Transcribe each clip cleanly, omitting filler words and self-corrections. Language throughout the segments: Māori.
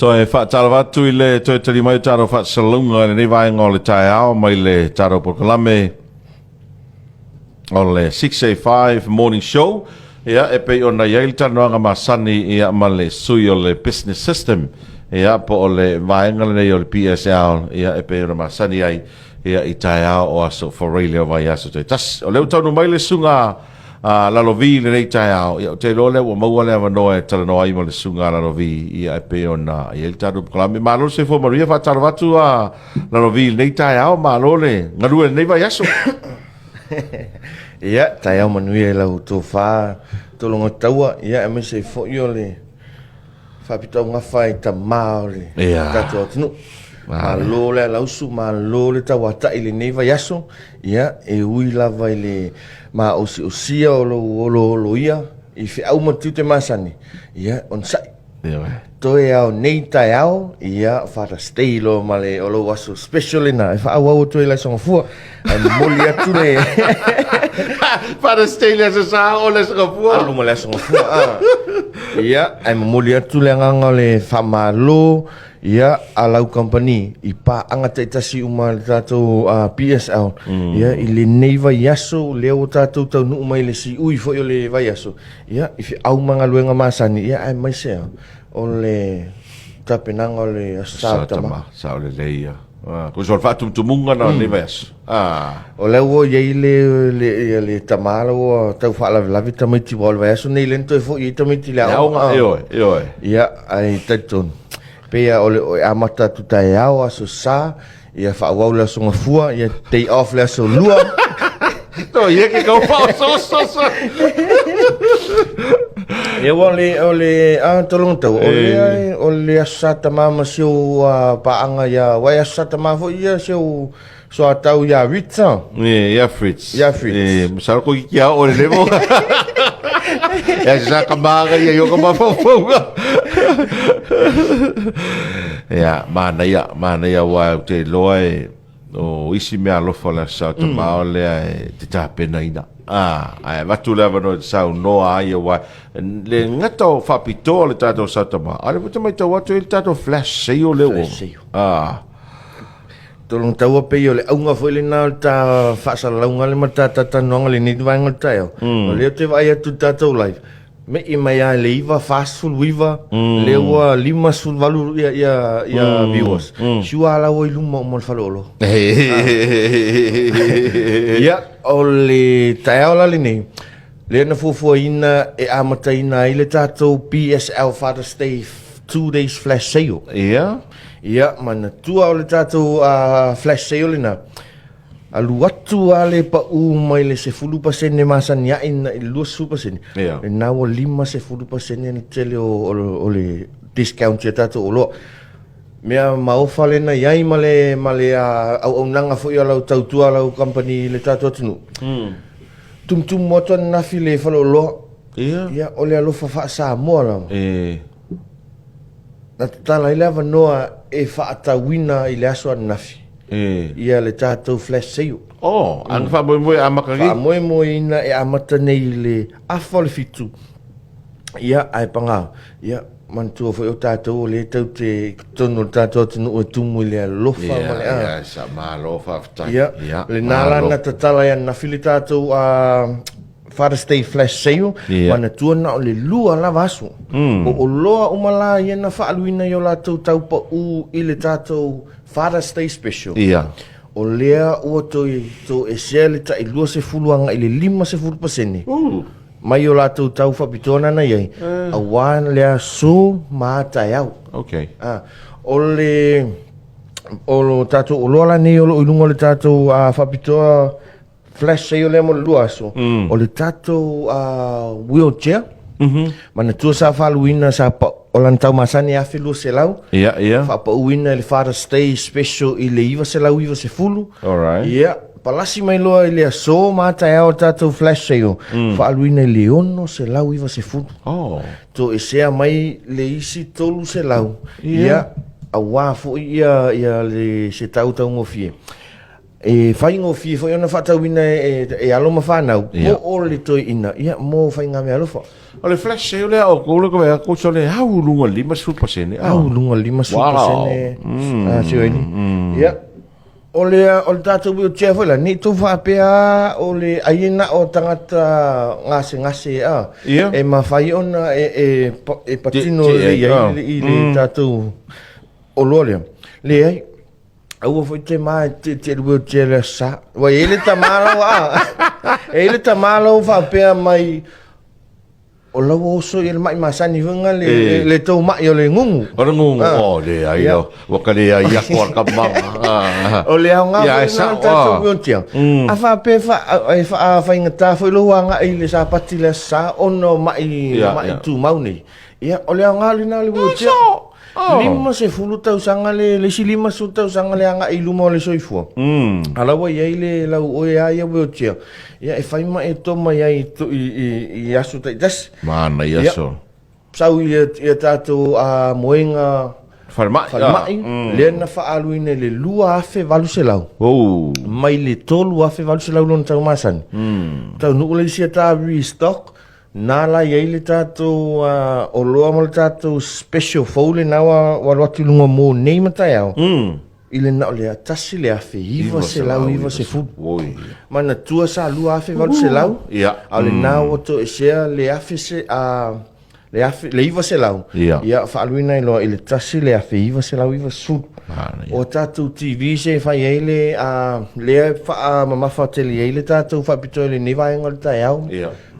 Toi whaatara i le toi tari mai taro whaatsalunga nei vai ngā le tai ao mai le taro pokalame o le 685 morning show ia e pei ona iai tanoanga masani ia ma le sui o le business system ia po o le vaenga nei o le PSL ia e pei ona masani ai ia i tai ao o aso for radio vai aso te tas o leu tonu mai le sunga lalovi le nei tai ao ia te lo le o maua le avanoa e tala noa i mo le sunga lalovi ia e pe ona ia le taro kalame malo se fo maria fa taro watu a lalovi le nei tai ao malo le ngarua le nei vai aso ia tai ao manui e lau tō wha tolonga taua ia e me se fo i o le whapitau ngawhai ta mao le katoa tinu malo le lausu malo le taua ta i le nei vai aso ia e ui lava i le ma osia o lo ia i fe au matu te masani ia on sai toe au nei tai au ia fata stay lo male o lo waso special na fa au toe la songa fu ai moli atu le fata stay le sa o le songa fu alu mole songa fu ia ai moli atu le nganga le famalo ia alau company i pa anga te tasi uma tato PSL ia i le nei vai aso le o tato tau nu mai le si ui fo le vai aso ia i fi au manga luenga masani ia ai mai se o le tapenanga o le sautama sa le leia ko so fa tu munga na le vai aso o le o ye le tamala o tau fa la vitamiti vol vai aso nei lento fo i tamiti la yo ia ai taton pea o amata tu tai ao aso sa ia fa wau la songa fua ia day off la so lua to ia ke go fa so ia ole tolong tau ole asata mama sio pa anga ia wai asata ma fo ia sio so atau ia vitsa ia Fritz misal ko ki o le levo ya sa kamaga ia yo kama fo ya mana ya wa te loe o isi me alofa la sa te maole te tapena ina ai watu leva no sa no ai wa le ngato fa pito le tato sa te ma ale puta mai tawa te tato flash sei o le o tolong tawa pe yo le aunga foi le na ta fa sa launga le mata ta no le ni va ngata yo le te vai tu tato live me i mai a le iwa fast food wiva le wa lima sul valu ya viewers shua la wo iluma mo falolo ya ole taola lini le na fufu ina e amata ina ile tato PSL Father's Day 2 days flash sale ya mana tu ole tato flash sale na alu watu ale pa mai le se fulu pasene masan ya in lu su pasene na wo lima se fulu pasene ni tele o le discount ya tato lo mea mau fale na yai male au nanga fo ya lau tau tua lau company le tato tunu tum moto na file falo lo ya ole alo fa sa mo la na tala ile va noa e fa ta wina ile aso nafi ia le tatou flash sale ang fa mo amakagi fa mo ina e amata nei le afol fitu ia ai panga ia mantu fo o tatou le tau te tonu tatou tunu o tumu le lofa male ia sa ma lofa fta ia le nala na tatala ia na filitatou Father's Day flash sale mana tuana o le lua la vasu o loa umala ia na fa aluina yo la tau pa u ile tatou Father's Day special o lea o to e sele ta i lua se fuluanga ile 5% mai o la tau fa pitona na iai a wan lea so mata yau o lo tatou o loa la nei o lo ilungo le tatou fa pitoa flash sale le mo lua so o le tatou wheelchair mana tua sa faluina sa pa o lan tau masani afi lu se lau fa pa uina le Father's Day special i le iwa se lau iwa se fulu palasi mai loa i le aso mata e o tatou flash sale fa aluina i le ono se lau iwa se fulu to e sea mai le isi tolu se lau a wafu ia le se tau ngofie E fai ngo fi fo ona fata wina e alo ma fanau. Ia. O le toi ina. Ia mo fai nga me alo fa. O le flash sale le o ko le ko ya ko so le hau lunga 5%. Au lunga 5% ah si ini. Ia. O le tatu wi o tia foi la ni tu fa pea o le aina o tangata ngase Ia. e ma fai ona e patino le le tatu o lole. Le ai au foi te mai te wi o tia le sa. Wa ele tamalo ele tamalo fa pea mai o lau oso i le mai masani vunga le tau mai o le ngungu. O le ngungu, o le ai o, waka le ai a kua ka manga. O le au ngā wina tātou wiontia. A wha pe wha ingata whai loa ngā i le sa pati le sa ono mai tū mauni. Ia, o le au ngā lina le wiontia. Lima se fulu tau sanga le si lima su tau sanga le anga i luma o le soifua. Alawa iai le lau oe ai a wiontia. Ia e whai mai e toma iai i asu tai das. Mana i aso. Sau i tātou a moenga wharimai. Lea na whaaluine le lua afe walu se lau. Mai le tolu afe walu se lau lona tau masani. Tau nuku le sia tā restock. Nala iai le tātou o loa mo le tātou special fole nawa waluatu lunga mō nei matai au. I le nao le atasi le afe iwa se lau iwa se fudu. Mana tua sa lua afe walu se lau. Au le nao oto e sea le afe se le iwa se lau. Ia whaaluina i loa i le tasi le afe iwa se lau iwa se fudu. O tātou TV se whai ei le wha mamafa tele ei le tātou whapito le niwa inga le tai au.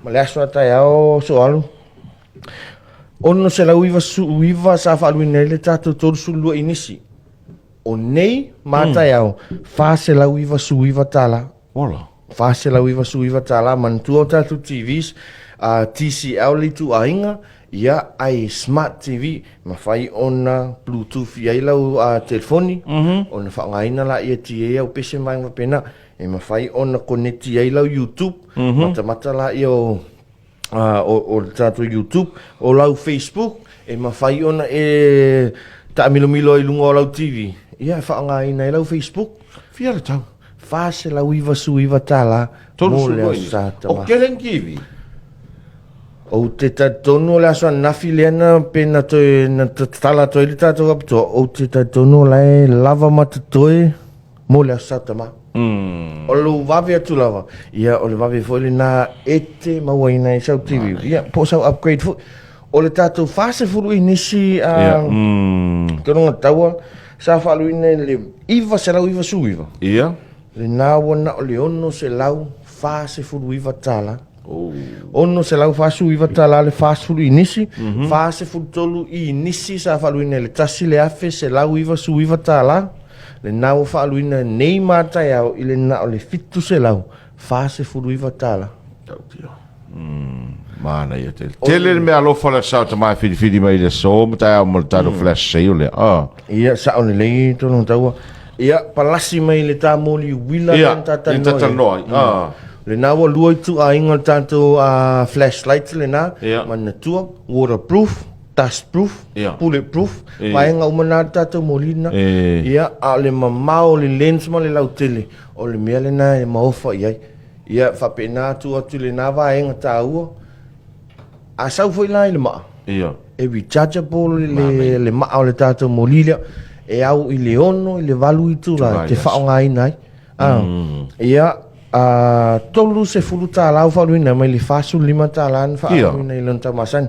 Ma le aswa tai au so alu. Ono se lau iwa sa whaaluina i le tātou tolu sulua inisi. O nei mātai au, wha se lau iwa su iwa tala. Wha se lau iwa su iwa tala, mantua o tātou TVs, TCL li tu a inga, ia ai smart TV, ma whai ona Bluetooth iai lau telefoni, ona whaangaina la ia tie au pese mai ma pena, e ma whai ona koneti iai lau YouTube, mata la ia o tātou YouTube, o lau Facebook, e ma whai ona ta milo i lunga o lau TV. Ia whaangaina i lau Facebook. Fia le tau. Whase lau iwa su iwa tala, Tolu su o kelen kiwi. O te tatonu le aswa nafi leana pe na toi na tala toi le tātou apitoa. O te tatonu le lava matatoe mo le aswa tama. O lo wawe atu lava. Ia o le wawe foi le na ete mawaina i sau TV. Ia po sau upgrade foi. O le tātou whase furu inisi toronga taua. Sa whaluina le iwa se lau iwa su iwa. Ia. Le nāua na o le ono se lau whase furu iwa tala. Ono se lau whasu iwa tala le whase furu inisi. Whase furu tolu i inisi sa whaluina le tasi le afe se lau iwa su iwa tala. Le nāua whaluina nei mātai au i le na o le fitu se lau whase furu iwa tala. Tautio. Mana ia te. Tele me alofa le sa ta mai fidi mai le so, mata au mo taro flash sale le. Ia sa o le lei tono taua. Ia palasi mai le tā moli wila tata noi. Tata noi. Le nāua lua i tu a inga tātou flashlight le nā. Mana tua, waterproof, dustproof, bulletproof. Paenga umana tātou molina. Ia a le mamao le lens ma le lau tele. O le mea le nā e maofa iai. Ia whapena tu atu le nā vaenga tā ua. A sau foi la i le maa. E rechargeable le maa o le tātou molilia. E au i le ono, i le valu i tu la, te whaonga i nai. Ia, tolu se fulu tā lau whaluina, mai le whasu 5 tā lan whaluina i lonta masani.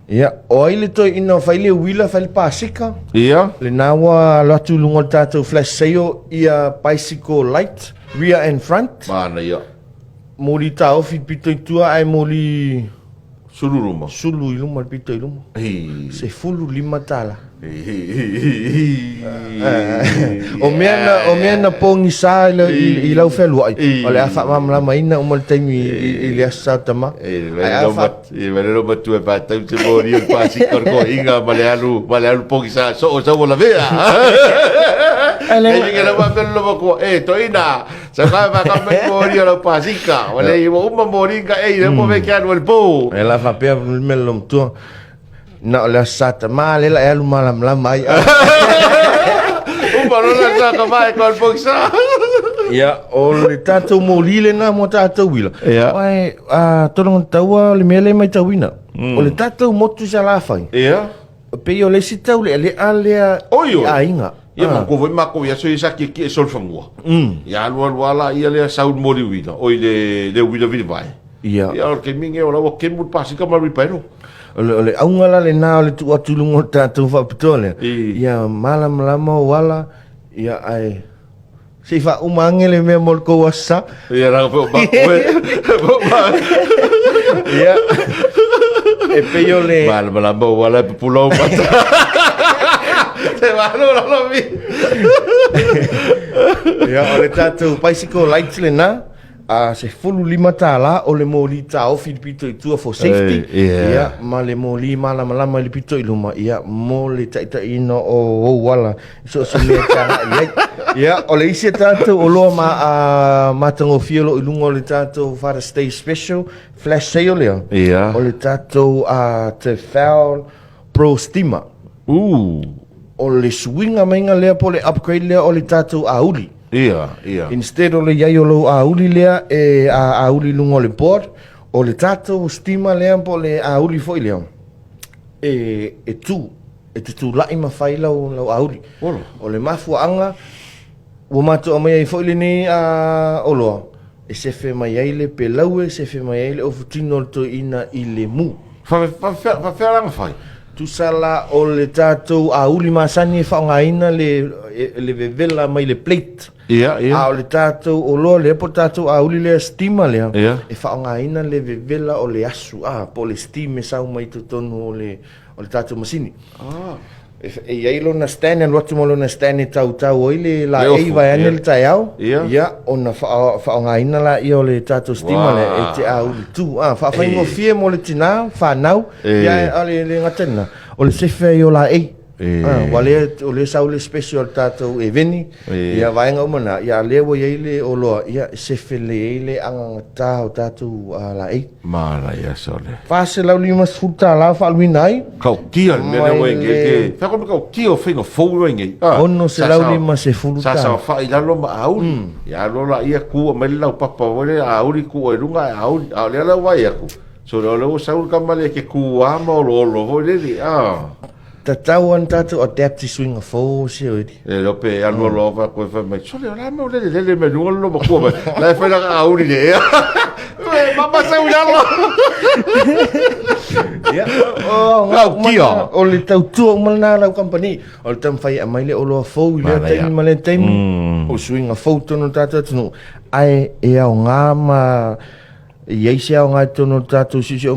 Ia, o ai le toi ina whaile wila whaile pāsika. Ia. Le nāua loatu lunga tātou flash sale ia bicycle light, rear and front. Mana ia. Moli tā ofi pito i tua ai moli... Suluruma. Sulu i luma, pito i luma. Se fulu 5 tala. O mea na pongi sa i lau whelua ai. O le awha mamlama ina o mal taimi i le asa tama. E vele roma tu e pātau te mori o pāsi korko inga male alu pongi sa so o sa wala vea. E inga na wapelo loma kua, to ina, sa kai whakamai mori o lau pāsika. Wale i uma mori inga le mo veke anu al po. E la whapea melom tua. Na le sata male la elu malam lam ai. Umpa rona sa ka mai kon poksa. Ia, o le tātou mō lile nā mō tātou wila. Ia. Wai, tōranga taua le mele mai tau wina. O le tātou motu sa la whai. Ia. Pe o le si tau le alea Oi. a inga. Ia mako voi mako ia so isa ki sol fangua. Ia lua la ia le saud mori wina. Oi le wina vini vai. Ia. Ia ke minge ora o ke mut pasi ka mari pairo. Ole aunga la le nā o le tu atulungo tātou whapitole. Ia malam lama wala. Ia ai. Si fa umange le mea mol ko wasa. Ia ranga po mako. Ia. E pe yo le. Malam lama wala pe pulau mata. Te wano la lomi. Ia ole tātou bicycle lights le nā. Se fulu lima tāla o le mōli tā o Filipito i tua for safety. Ia, ma le mōli malama lama i le pito i luma. Ia, mō le taita ino o wala. So mea tāna i ia, o le isi tātou o loa ma tango fiolo i lunga o le tātou Father's Day Special flash sale lea. Ia. O le tātou te Foul Pro Steamer. O le swinga mainga lea po le upgrade lea o le tātou auli. Ia, ia. Instead o le iai o lo auli lea e auli lungo le board, o le tātou steamer lea po le auli foi lea. E te tū lai mawhai lau auli. O le mafuanga, ua mātua mai ai foi le ni o loa. E sefe mai ai le pe laue, sefe mai ai le ofutino le to ina i le mu. Whawheranga whai. Tu sala o le tātou auli masani e whaongaina le vevela mai le plate. Ia, ia. O le tātou o loa le po tātou auli le stima lea. Ia. E whaongaina le vevela o le asu. Po le steam e sau mai tutonu o le tātou masini. E iai lo na stane, loatu mo lo na stane tau oi le la eiva ane le tai au. Ia, o na whaongaina la i o le tātou stima le e te auli tu. Whaingo fie mo le tina, whanau. Ia, ale le ngatana. O le sefe i o la ei. Wale o le sau le special tātou e veni. Ia vaenga umana. Ia lewa iai le o loa. Ia sefe le ei le angata o tātou la ei. Mara ia sole. Whase lau lima sfuta la whaalwina ai. Kau kia le mena wenge ke. Whakon kau kia o whenga fau wenge. Ono se lau lima se fuluta. Sa whai lalo ma auri. Ia lola ia kua mele lau papa wale auri kua e runga e auri. Auri ala wai aku. So leo saul kamale ke kua ama o lo hoi leli. Ta tau an tātou adapti swinga fō se oedi. E lope anu lova koe whai mai. Sole o lama o lele me nunga lo ma kua mai. Lai whai langa auri le. Mama sau lalo. Ia. Ngau kia. O le tau tua umalana lau company. O le tam whai a maile o loa fō i lea taimi male taimi. O swinga fō tono tātou tunu. Ai e au ngā ma... Iei se au ngai tono tātou si o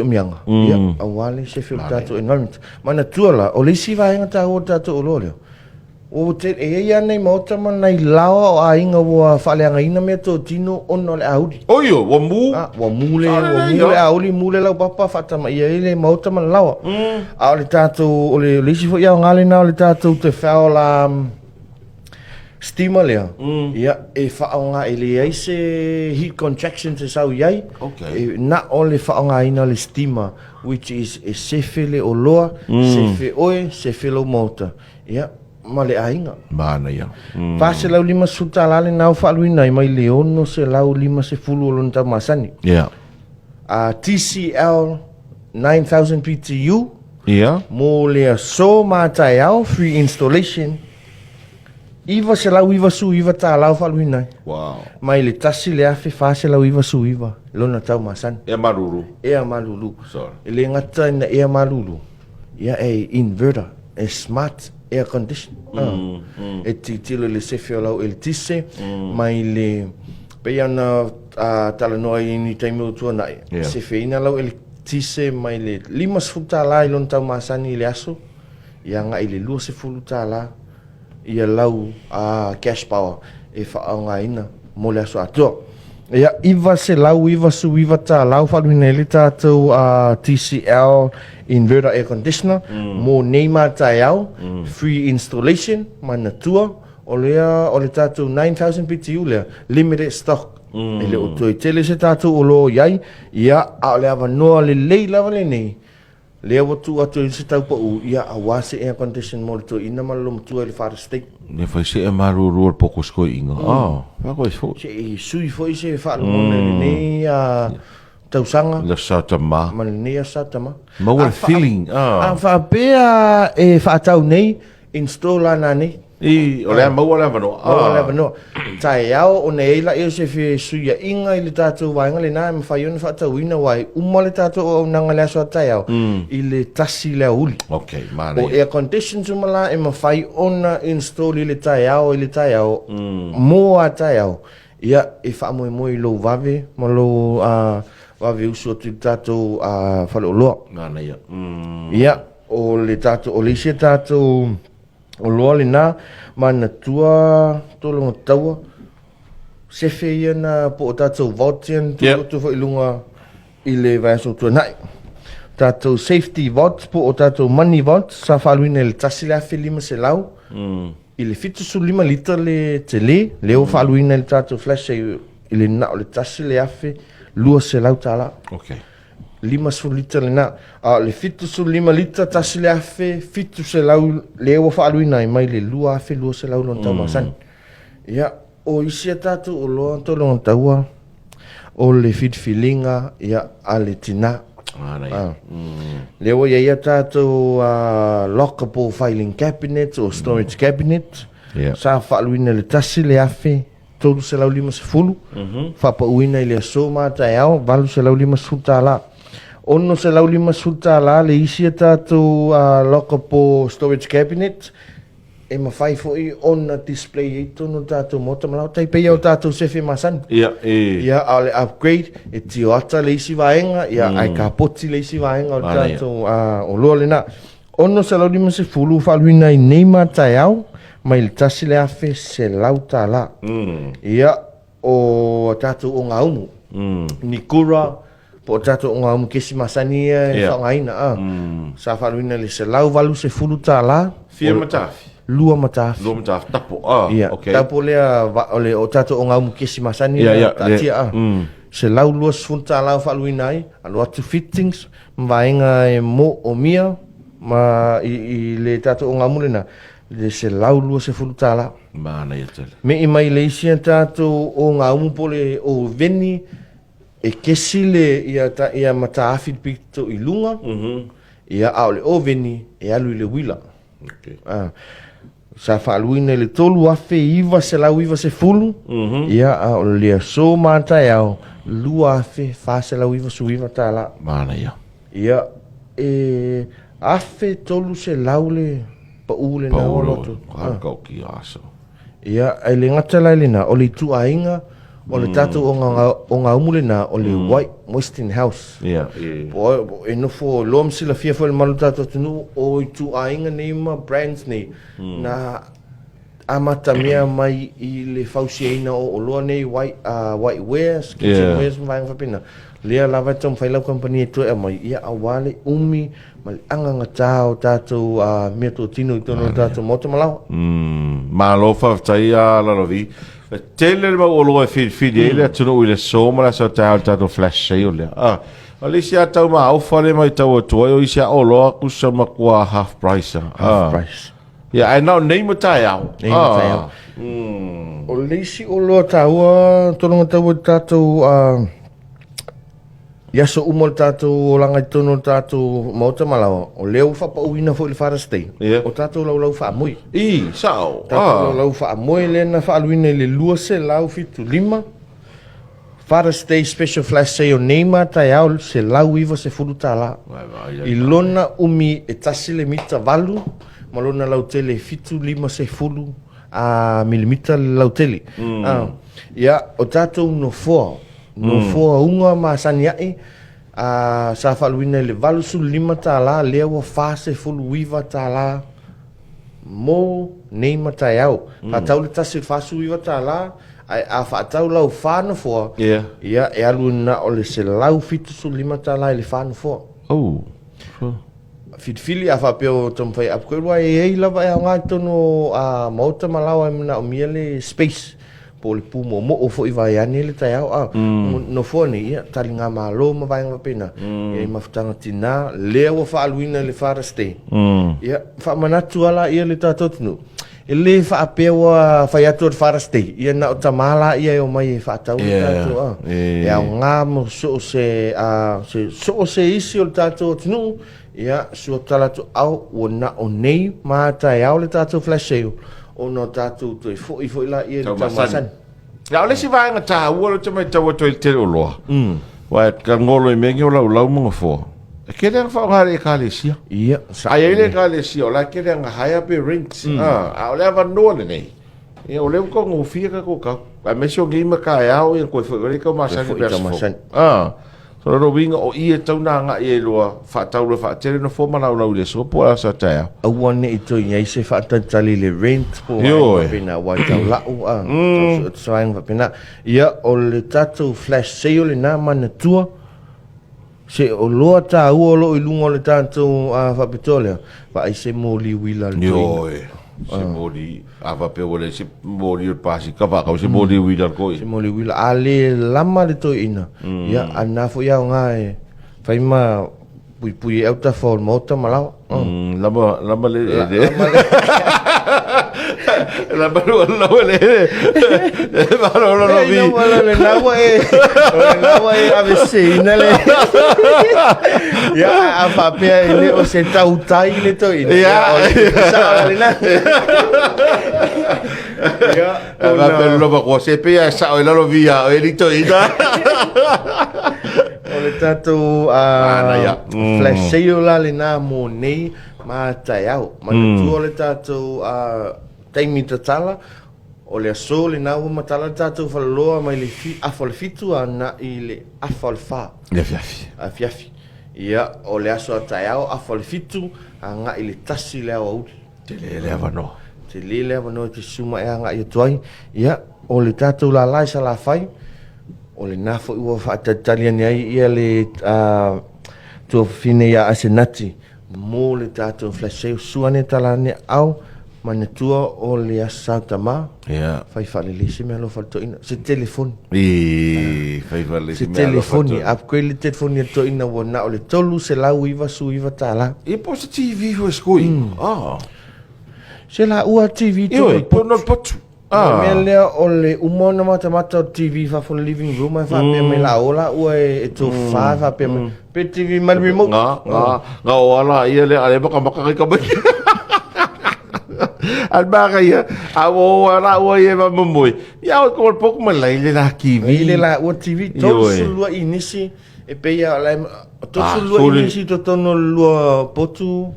mianga. Ia, au wale se whiu tātou environment. Mana tuala, o leisi vaenga tā o tātou o loreo. O te e ia nei mautama nei lawa o a inga wa whaleanga ina mea tō tino ono le auri. Oio, wa mu? Wa mule auri, mule lau papa whatama ia ele mautama lawa. A o le tātou, o le leisi fo ia o ngale na o le tātou te whao la... Steamer lea. Ia, e whaonga e le eise heat contraction te sau iai. Na o le whaonga ina le steamer, which is e sefe le o loa, sefe oe, sefe lo mota. Ia, ma le ainga. Mana ia. Pase lau lima suta lale nau whaaluina i mai le ono se lau lima se fulu o lonta masani. Ia. TCL 9000 PTU. Ia. Mo lea so mātai au, free installation. Iwa se lau iwa su iwa tā lau whaluina. Wow. Mai le tasi le afe wha se lau iwa su iwa. Lona tau masan. Ea maruru. Ea malulu. Sorry. E le ngata ina ea malulu. Ia e inverter. E smart air condition. E titilo le sefe o lau el tise. Mai le pea na tala noa i ni taimi o tua nai. Sefe ina lau el tise mai le lima sfuta la i lona tau masan i le aso. Ia nga i le lua se fulu tā la. Ia lau cash power e whaonga ina mo le aso atua. Ia iwa se lau iwa su iwa tā lau whaluina ele tātou TCL inverter air conditioner mo neima tai au free installation mana tua o le tātou 9000 PTU lea limited stock. E le o toi tele se tātou o lo iai ia a le awa noa le lei lava le nei Lea watu atu i se tau pa u ia awase air condition mo le to ina malum tu le Father State. Ne fai se e maru rua poko sko inga. Wako e fo. Se i sui foi se fa mo ne a tausanga. Le satama. Ma ne a satama. Ma wa feeling. A fa pea e fa tau nei install ana nei. I ole ma wala vano. Ole vano. Tai ao o nei la e se fi suia inga i le tatu wainga le na me fa yon fa tau ina wai umma le tatu o nanga le so tai ao i le tasi le uli. Okay, mana. O air condition sumala e ma fai ona install i le tai ao mo a tai ao. Ia e fa mo i lo vave mo lo vave uso tu tatu fa lo lo. Mana ia. Ia o le tatu o le se tatu o loa le nā, mana tua tolonga taua, se whea na po o tātou vautian, tu fo ilunga i le vaiaso tua nai. Tātou safety vault, po o tātou money vault, sa whaluina le tasi le awhi 5 se lau, i le fitu su 5 liter le te leo whaluina le tātou flash i le na o le tasi le awhi 2 se lau tāla. Okay. 5 liter le na. Le fitu su 5 liter tasi le afe, fitu se lau le ewa whaaluina i mai le 2 afe, 2 se lau lon tau masan. Ia, o isia tatu o loa tolonga taua, o le fitfilinga, ia, a le tina. Le ewa ia tatu lockable filing cabinet o storage cabinet. Sa whaaluina le tasi le afe, tolu se lau 5 se fulu. Whapauina i le aso mātai au, valu se lau 5 se fulu tāla. Ono se lau 5 sulta la le isi tātou lockable storage cabinet e mawhai fo i ona display i tono tātou mota malau tai pei au tātou sefe masan. Ia au le upgrade e tio ata le isi vaenga, ia ai ka poti le isi vaenga o tātou o loa le na. Ono se lau 5 se fulu whaluina i neima tai au, mai le tasi le afe se lau tā la. Ia o tātou o ngā umu. Nikura, po tato o ngā kesi masani e whangaina. Sa whaluina le se lau walu se fulu tā la. Fia matafi? Lua matafi. Lua matafi, tapo. Tapo lea o tato o ngā kesi masani tatia. Se lau lua se fulu tā la whaluina ai. Alo atu fittings, mwaenga e mo o mia, i le tato o ngā mulena. Le se lau lua se fulu tā la. Mana ia tele. Me i mai le isi tato o ngā pole o veni, e kesi le ia mataafi pito i lunga, ia au le oveni e alu i le wila. Sa whaaluina le tolu afe iwa se lau iwa se fulu, ia au le so mātai au, lua afe wha se lau iwa su iwa tāla. Mana ia. Ia afe tolu se lau le pa ule na o loto. Hakau ki aso. Ia ai le ngata lai le na, o le tu ainga, o le tātou o ngā umule na o le White Westinghouse. Po e nofo loam sila fia fo le malu tātou tunu o i tu ainga nei ma brands nei na amata mea mai i le fausiaina o loa nei White Wares, Kitchen Wares mwhaenga whapina. Lea lava tom whailau company e tue a mai ia awale umi ma le anganga tāo tātou mea tō tino i tono tātou moto malau. Malo whaftai a laravi. Tele le mau oloa e whiri ele atunu i le soma la sa tāo tātou flash sei o lea. O le isi a tau ma au whare mai tau atua o isi a oloa kusa makua half price. Half price. Ia, ai nao nei matai au. Nei matai au. O le isi oloa tāua, tolonga tāua tātou ia so umol tātou o langa i tono tātou mauta malawa. O leo whapauina fo le Father State. O tātou lau whaamui. Sao? Tātou lau whaamui lena whaaluina le lua se lau fitu 5. Father State Special Flash Sale o neima tai au se lau iwa se furu tāla. I lona umi e tasi le mita valu, ma lona lau tele fitu 5 se furu milimita lau tele. Ia, o tātou no foa. No foa unga ma sani ai, sa whaluina le valu su 5 tāla, lea wa whase fulu wiwa tāla, mo neima tai au. Whatau le tasi whasu wiwa tāla, a whatau lau whāna foa, ia e alu na o le se lau fitu su 5 tāla e le whāna foa. Fitfili a whapeo tamwhai apkoirua e lava e ngā tono mauta malawa e muna o mia le space. po le pu mo o fo i vai ani le tai au no fo ni ia talinga malo ma vai nga pena ia mafutanga tina le o fa aluina le fareste ia fa manatu ala ia le tatou tunu ele fa apewa fa ia to fareste ia na o tamala ia o mai fa tau tatou ia nga mo so se isi o tatou tunu ia so tala to au o na o nei ma tai au le tatou flash sale o no tatou to foi la ia tamasan ya ole si vai nga ta wo te mai tawo to te o lo wa ka ngolo i mengi o lau mo fo ke le fa nga le kalesia ia ai ele kalesia la ke le nga haya pe rings a ole va no le nei e ole ko ngo fia ko ka a me so ngi ma ka ya o ko fo le ko ma sa so ro winga o ia tau na nga e loa fa tau lo fa tere no fo mana o le so po sa ta a one i to ia se fa tali le rent po pina wa tau la o so ang pina ia o le tatou flash sale na mana tua se o loa ta o lo i lungo le tatou fa pitole fa i se mo li wila le se mori ava pe ole se mori o pasi ka va ka se mori wila ko se mori wila ale lama le to ina ya ana fo ya nga e fai ma pui auta fo mota malau lama le la baru lo le baru lo vi le nawa e avesina le ya apa pe ile o se tautai le to ina ya sa le na ya va per lo ba se pe sa o lo via e li to ina o le tatou flash sale la le na mo nei ma tai au ma tu le tatou taimi tatala o le aso le na ua matala tatou falaloa mai le afa o le fitu ana i le afa o le fa le fiafi ia o le aso ataiao afa o le fitu anga i le tasi le awa uli te le avano te le avano te suma e anga i atuai ia o le tatou la lai sa la fai o le nafo ua whaatatali ani ai ia le tua fine ia asenati mo le tatou flashe suane talane au manatua o le asa tama fai falelisi me lo falto ina se telefoni fai falelisi se telefoni apko le telefoni to ina wona o le tolu se la uiva su iva tala e po se TV ho skoi se la ua TV to po no potu me le o le umona mata TV fa for living room fa pe me la ola ua e to fa pe pe TV mal remote nga ola ia le ale baka ka ba al baga ia awo ala o ia va mumoi ia ko pok malai le la kivi le la o TV to sulua inisi e pe ia la to sulua inisi to tono lua potu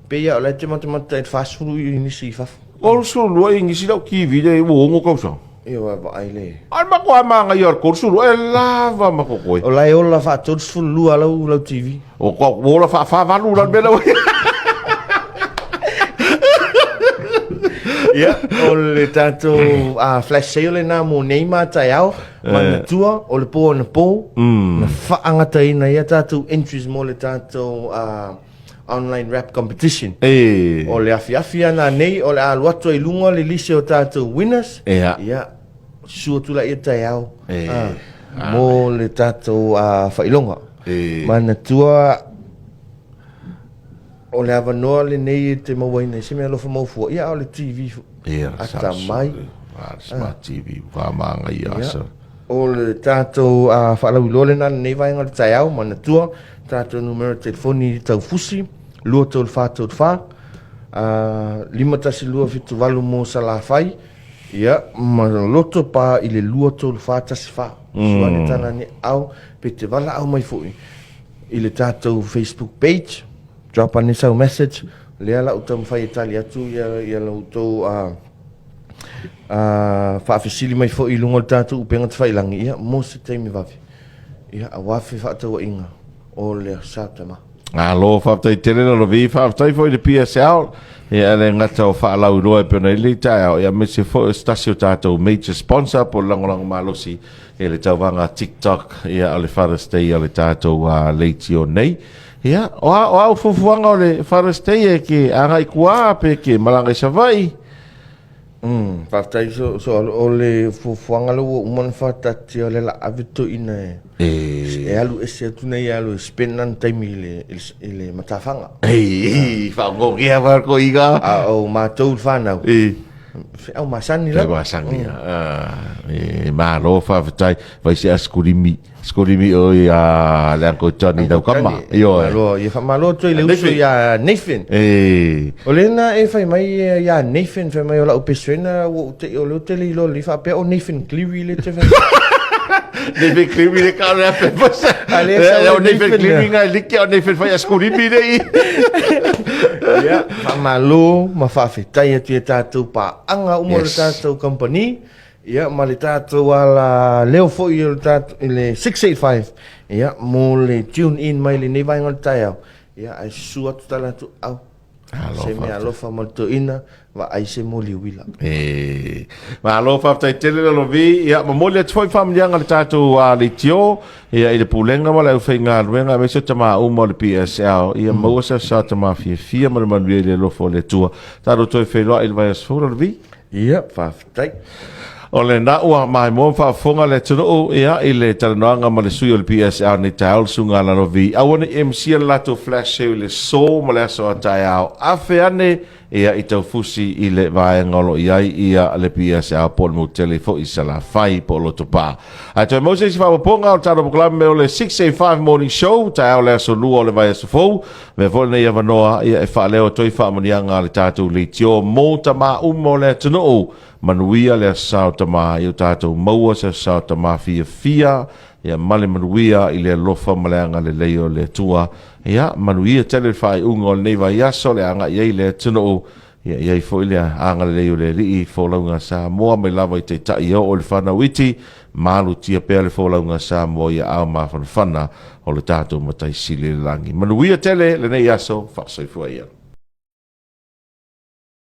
pe ia la te mata e fast food inisi fa ko sulua inisi la kivi le wo ngo ko so ia va ai le al ma ko ma nga yor ko sulua e lava ma ko ko o la e ola fa to sulua la TV o ko wo la fa va lu la bela ia o le tatou flash sale na mo nei mataiao manatua o le po na po na whaangataina ia tatou entries mo le tatou online rap competition o le afi ana nei o le aluato i lunga le lise o tatou winners ia suatula ia taiao mo le tatou whailonga manatua o le avanoa le nei te mawaina se me alofa maufua ia o le TV ata mai smart TV ka manga ia asa o le tatou whaalauilo le nana nei vaenga le taiao manatua tatou numero telefoni tau fusi lua tau le whātou le whā lima tasi lua fitu walu mo salafai ia ma loto pa i le lua tau le whā tasi whā suane tana ni au pe te wala au mai fui i le tatou Facebook page drop on this message le ala utam fai itali atu ia la uto fa fasili mai fo ilungo tatu upenga fai langi ia mo se taimi vafi ia awafi fa to inga o le satama alo fa tai tele no vi fa tai fo de PSL ia le ngata o fa la ulo e pena le ta ia me se fo stasio tatu major sponsor por langolang malosi e le tawanga TikTok ia ale Father's Day ale tatu late o nei ia o fufuanga o le Father's Day e ke anga i kua pe ke malanga i savai Whaftai so o le fufuanga lo umon whatati o le la avitu ina e alu e se tuna i alu spennan taimi le matawhanga. Whangongi a warko iga. A o mātou whanau. Au masani la. Masani. Malo whawhatai. Vai se a skurimi. Skurimi o ia leanko Johnny dau kama. Malo, ia whamalo toi le uso ia Nathan. O lena e whai mai ia Nathan, whai mai o la upeswena o le utele ilo li whapea o Nathan Cleary le te whai. Nathan Cleary le ka rea peposa. O Nathan Cleary ngai like o Nathan whai a skurimi le i. Ia, whamalo, ma whawhetai atu e tātou pa anga umo le tātou company. Ia, ma le tātou ala leo fo i le tātou le 685. Ia, mo le tune in mai le nei vainga le tai au. Ia, ai sua tu tala tu au. Se me alofa mo to ina, wa ai se mo li wila. Ma alofa tai tele lo vi, ia, ma mo le tfoi familianga le tātou a le tio, ia, i le pulenga ma le ufei ngā ruenga, me so tama umo le PSL, ia, maua sa tama fia ma le manuia le lofo le tua. Tātou toi wheloa il vai asfura lo vi? Ia, whawhetai. O le na ua mai mo whaafonga le tunu o ia i le taranoanga ma le sui o le PSL ni taal sunga la no vi. Awane MC lato flash sale le so ma le aso a tai au. Afe ane ia i tau fusi i le vae ngolo iai ia le PSL pol mo telefo i sala fai po loto pa. A toi mose si whawaponga o taro poklame me o le 685 morning show tai au le aso lua o le vae aso fau. Me vole nei avanoa ia e wha leo toi whaamanianga le tātou le tio mo tama umo le tunu o. Manuia le sao tama i o tātou maua se sao tama fia ia male manuia i le lofa maleanga le leo le tua ia manuia tele whai ungo le neiva iaso le anga iei le tino ia iei fo ile anga le leo le rii fo launga sa moa me lava i te tai o le whana witi malu tia pea le fo launga sa moa ia au mawhana whana o le tātou matai sili le langi manuia tele le nei iaso whasoi fua ia